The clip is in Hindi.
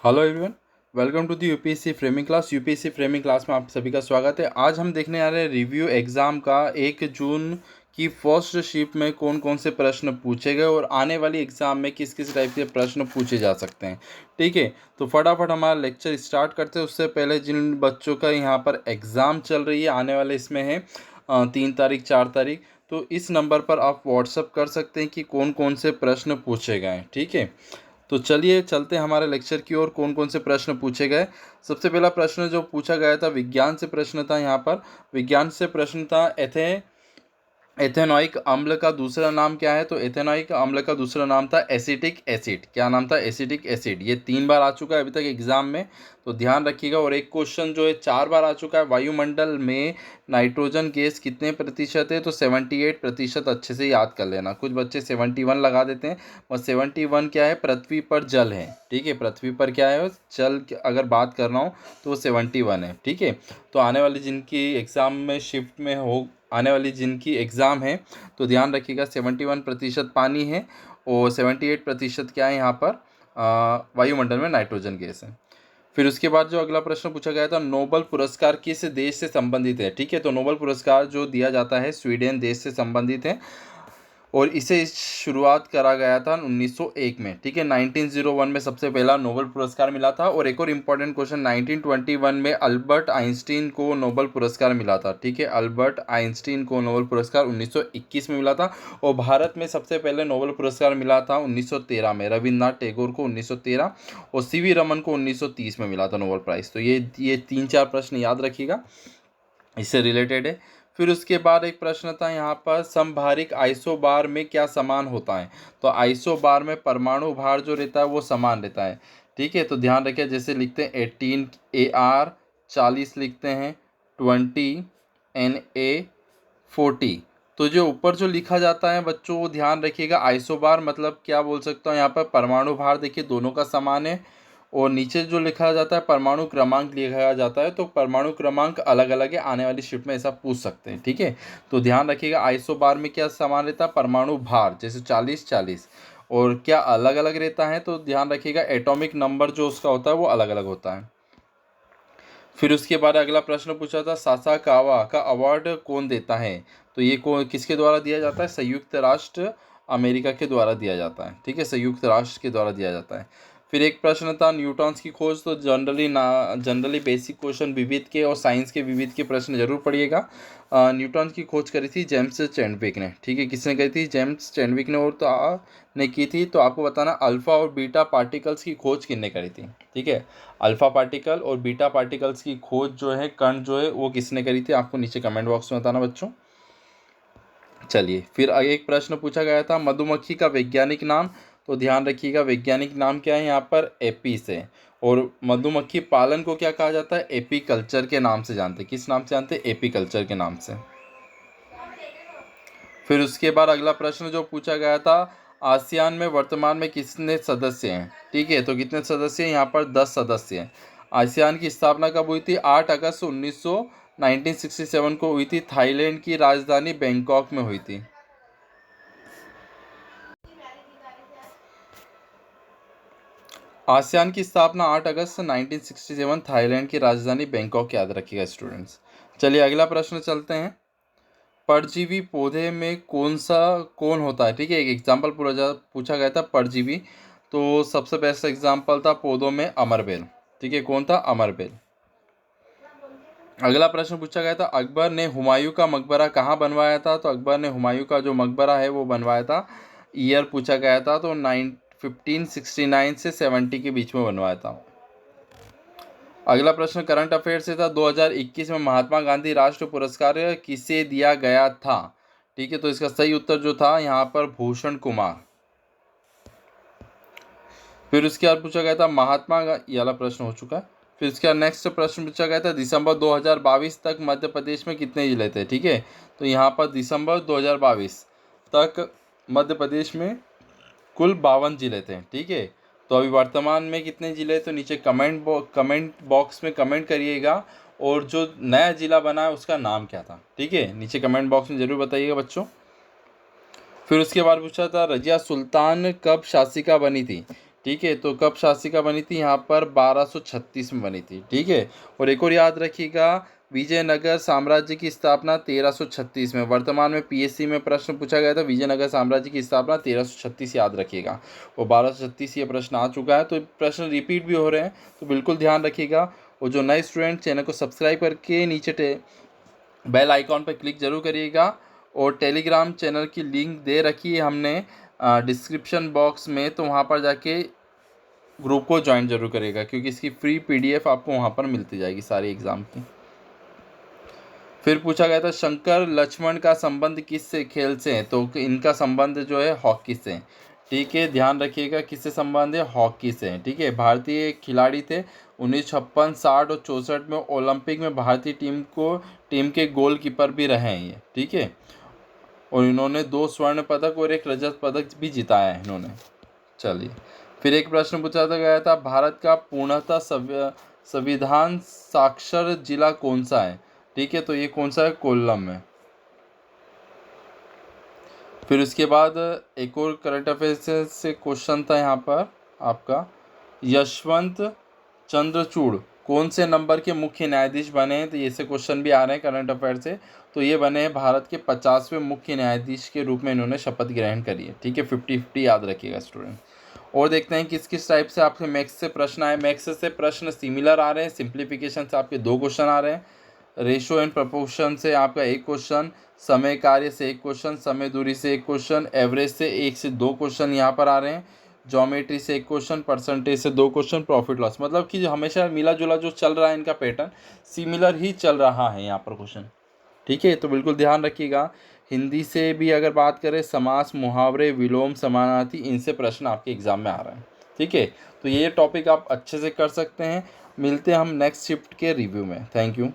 Hello everyone, welcome to the UPSC framing class. UPSC framing class में आप सभी का स्वागत है। आज हम देखने आ रहे हैं रिव्यू एग्ज़ाम का 1 जून की फर्स्ट शिफ्ट में कौन कौन से प्रश्न पूछे गए और आने वाली एग्ज़ाम में किस किस टाइप के प्रश्न पूछे जा सकते हैं। ठीक है, तो फटाफट हमारा लेक्चर स्टार्ट करते हैं। उससे पहले जिन बच्चों का यहाँ पर एग्ज़ाम चल रही है, आने वाले इसमें है 3 तारीख 4 तारीख, तो इस नंबर पर आप व्हाट्सअप कर सकते हैं कि कौन कौन से प्रश्न पूछे गए हैं। ठीक है, तो चलिए चलते हैं हमारे लेक्चर की ओर। कौन कौन से प्रश्न पूछे गए। सबसे पहला प्रश्न जो पूछा गया था विज्ञान से प्रश्न था। यहाँ पर विज्ञान से प्रश्न था एथेनॉइक अम्ल का दूसरा नाम क्या है। तो एथेनॉइक अम्ल का दूसरा नाम था एसिटिक एसिड। क्या नाम था? Acetic acid. ये 3 बार आ चुका है अभी तक एग्जाम में, तो ध्यान रखिएगा। और एक क्वेश्चन जो है 4 बार आ चुका है, वायुमंडल में नाइट्रोजन गैस कितने प्रतिशत है। तो 78%। अच्छे से याद कर लेना। कुछ बच्चे 71 लगा देते हैं, और 71 क्या है? पृथ्वी पर जल है। ठीक है, पृथ्वी पर क्या है? जल अगर बात कर रहा हूँ तो वो 71 है। ठीक है, तो आने वाली जिनकी एग्ज़ाम में शिफ्ट में हो, आने वाली जिनकी एग्ज़ाम है, तो ध्यान रखिएगा 71% पानी है और 78% क्या है यहाँ पर? वायुमंडल में नाइट्रोजन गैस है। फिर उसके बाद जो अगला प्रश्न पूछा गया था, नोबल पुरस्कार किस देश से संबंधित है। ठीक है, तो नोबल पुरस्कार जो दिया जाता है स्वीडन देश से संबंधित है, और इसे शुरुआत करा गया था 1901 में। ठीक है, 1901 में सबसे पहला नोबेल पुरस्कार मिला था। और एक और इम्पॉर्टेंट क्वेश्चन, 1921 में अल्बर्ट आइंस्टीन को नोबेल पुरस्कार मिला था। ठीक है, अल्बर्ट आइंस्टीन को नोबेल पुरस्कार 1921 में मिला था। और भारत में सबसे पहले नोबेल पुरस्कार मिला था 1913 में, रविन्द्रनाथ टैगोर को 1913, और सीवी रमन को 1930 में मिला था नोबेल प्राइज़। तो ये 3-4 प्रश्न याद रखिएगा, इससे रिलेटेड है। फिर उसके बाद एक प्रश्न था यहाँ पर, समभारिक आइसोबार में क्या समान होता है। तो आइसोबार में परमाणु भार जो रहता है वो समान रहता है। ठीक है, तो ध्यान रखिए, जैसे लिखते हैं 18 AR 40 लिखते हैं, 20 Na 40। तो जो ऊपर जो लिखा जाता है बच्चों, वो ध्यान रखिएगा। आइसोबार मतलब क्या बोल सकता हूँ यहाँ पर? परमाणु भार देखिए दोनों का समान है, और नीचे जो लिखा जाता है परमाणु क्रमांक लिखा जाता है, तो परमाणु क्रमांक अलग अलग है। आने वाली शिफ्ट में ऐसा पूछ सकते हैं। ठीक है, तो ध्यान रखिएगा आइसोबार में क्या समान रहता है? परमाणु भार, जैसे 40-40। और क्या अलग अलग रहता है? तो ध्यान रखिएगा एटॉमिक नंबर जो उसका होता है वो अलग अलग होता है। फिर उसके बाद अगला प्रश्न पूछा था, सासाकावा का अवार्ड कौन देता है। तो ये कौन किसके द्वारा दिया जाता है? संयुक्त राष्ट्र अमेरिका के द्वारा दिया जाता है। ठीक है, संयुक्त राष्ट्र के द्वारा दिया जाता है। फिर एक प्रश्न था न्यूटन्स की खोज। तो जनरली बेसिक क्वेश्चन विविध के और साइंस के विविध के प्रश्न जरूर पढ़िएगा। न्यूटन की खोज करी थी जेम्स चैडविक ने। ठीक है, किसने करी थी? जेम्स चैडविक ने। और तो ने की थी। तो आपको बताना अल्फ़ा और बीटा पार्टिकल्स की खोज किसने करी थी। ठीक है, अल्फ़ा पार्टिकल और बीटा पार्टिकल्स की खोज जो है, कण जो है, वो किसने करी थी? आपको नीचे कमेंट बॉक्स में बताना बच्चों। चलिए, फिर एक प्रश्न पूछा गया था, मधुमक्खी का वैज्ञानिक नाम। तो ध्यान रखिएगा वैज्ञानिक नाम क्या है यहाँ पर? एपिस है। और मधुमक्खी पालन को क्या कहा जाता है? एपीकल्चर के नाम से जानते हैं। किस नाम से जानते हैं? एपीकल्चर के नाम से। फिर उसके बाद अगला प्रश्न जो पूछा गया था, आसियान में वर्तमान में कितने सदस्य हैं। ठीक है, तो कितने सदस्य हैं यहाँ पर? 10 सदस्य हैं। आसियान की स्थापना कब हुई थी? 8 अगस्त 1967 को हुई थी। थाईलैंड की राजधानी बैंकॉक में हुई थी। आसियान की स्थापना 8 अगस्त 1967, थाईलैंड की राजधानी बैंकॉक, याद रखिएगा स्टूडेंट्स। चलिए अगला प्रश्न चलते हैं, परजीवी पौधे में कौन होता है। ठीक है, एक एग्जाम्पल पूछा गया था परजीवी। तो सबसे बेस्ट एग्जाम्पल था पौधों में अमरबेल। ठीक है, कौन था? अमरबेल। अगला प्रश्न पूछा गया था, अकबर ने हुमायूं का मकबरा कहाँ बनवाया था। तो अकबर ने हुमायूं का जो मकबरा है वो बनवाया था, ईयर पूछा गया था, तो 1569 से 70 के बीच में बनवाया था। अगला प्रश्न करंट अफेयर से था, 2021 में महात्मा गांधी राष्ट्रीय पुरस्कार किसे दिया गया था। ठीक है, तो इसका सही उत्तर जो था यहाँ पर भूषण कुमार। फिर उसके बाद पूछा गया था ये वाला प्रश्न हो चुका है। फिर उसके बाद नेक्स्ट प्रश्न पूछा गया था, दिसंबर 2022 तक मध्य प्रदेश में कितने जिले थे। ठीक है, तो यहाँ पर दिसंबर 2022 तक मध्य प्रदेश में कुल 52 जिले थे। ठीक है, तो अभी वर्तमान में कितने जिले? तो नीचे कमेंट बॉक्स में कमेंट करिएगा, और जो नया जिला बना है उसका नाम क्या था। ठीक है, नीचे कमेंट बॉक्स में ज़रूर बताइएगा बच्चों। फिर उसके बाद पूछा था, रजिया सुल्तान कब शासिका बनी थी। ठीक है। तो कब शासिका बनी थी? यहाँ पर 1236 में बनी थी। ठीक है। और एक और याद रखिएगा, विजयनगर साम्राज्य की स्थापना 1336 में। वर्तमान में पीएससी में प्रश्न पूछा गया था, विजयनगर साम्राज्य की स्थापना 1336, याद रखिएगा। और 1236 ये प्रश्न आ चुका है, तो प्रश्न रिपीट भी हो रहे हैं, तो बिल्कुल ध्यान रखिएगा। और जो नए स्टूडेंट, चैनल को सब्सक्राइब करके नीचे बेल आइकॉन पर क्लिक जरूर करिएगा। और टेलीग्राम चैनल की लिंक दे रखी है हमने डिस्क्रिप्शन बॉक्स में, तो वहाँ पर जाके ग्रुप को ज्वाइन जरूर करिएगा, क्योंकि इसकी फ्री पीडीएफ आपको वहाँ पर मिलती जाएगी सारी एग्ज़ाम की। फिर पूछा गया था शंकर लक्ष्मण का संबंध किससे, खेल से है? तो इनका संबंध जो है हॉकी से है। ठीक है, ध्यान रखिएगा किससे संबंध है, हॉकी से है। ठीक है, भारतीय खिलाड़ी थे। 1956, 60 और 64 में ओलंपिक में भारतीय टीम के गोलकीपर भी रहे हैं ये। ठीक है, और इन्होंने 2 स्वर्ण पदक और 1 रजत पदक भी जिताया है इन्होंने। चलिए, फिर एक प्रश्न पूछा गया था, भारत का पूर्णतः संविधान साक्षर जिला कौन सा है? ठीक है, तो ये कौन सा है? कोल्लम है। फिर उसके बाद एक और करंट अफेयर्स से क्वेश्चन था यहाँ पर आपका, यशवंत चंद्रचूड़ कौन से नंबर के मुख्य न्यायाधीश बने हैं? तो ये से क्वेश्चन भी आ रहे हैं करंट अफेयर से। तो ये बने हैं भारत के 50वें मुख्य न्यायाधीश के रूप में इन्होंने शपथ ग्रहण करी है। ठीक है, 50-50 याद रखिएगा स्टूडेंट। और देखते हैं किस किस टाइप से आपके मैथ्स से प्रश्न आए। मैथ्स से प्रश्न सिमिलर आ रहे हैं, सिंप्लीफिकेशन से आपके 2 क्वेश्चन आ रहे हैं, रेशो एंड प्रपोर्शन से आपका 1 क्वेश्चन, समय कार्य से 1 क्वेश्चन, समय दूरी से 1 क्वेश्चन, एवरेज से 1 से 2 क्वेश्चन यहाँ पर आ रहे हैं, ज्योमेट्री से 1 क्वेश्चन, परसेंटेज से 2 क्वेश्चन, प्रॉफिट लॉस, मतलब कि जो हमेशा मिला जुला जो चल रहा है इनका पैटर्न सिमिलर ही चल रहा है यहाँ पर क्वेश्चन। ठीक है, तो बिल्कुल ध्यान रखिएगा। हिंदी से भी अगर बात करें, समास, मुहावरे, विलोम, समानार्थी, इनसे प्रश्न आपके एग्जाम में आ रहे हैं। ठीक है, तो ये टॉपिक आप अच्छे से कर सकते हैं। मिलते हैं हम नेक्स्ट शिफ्ट के रिव्यू में। Thank you.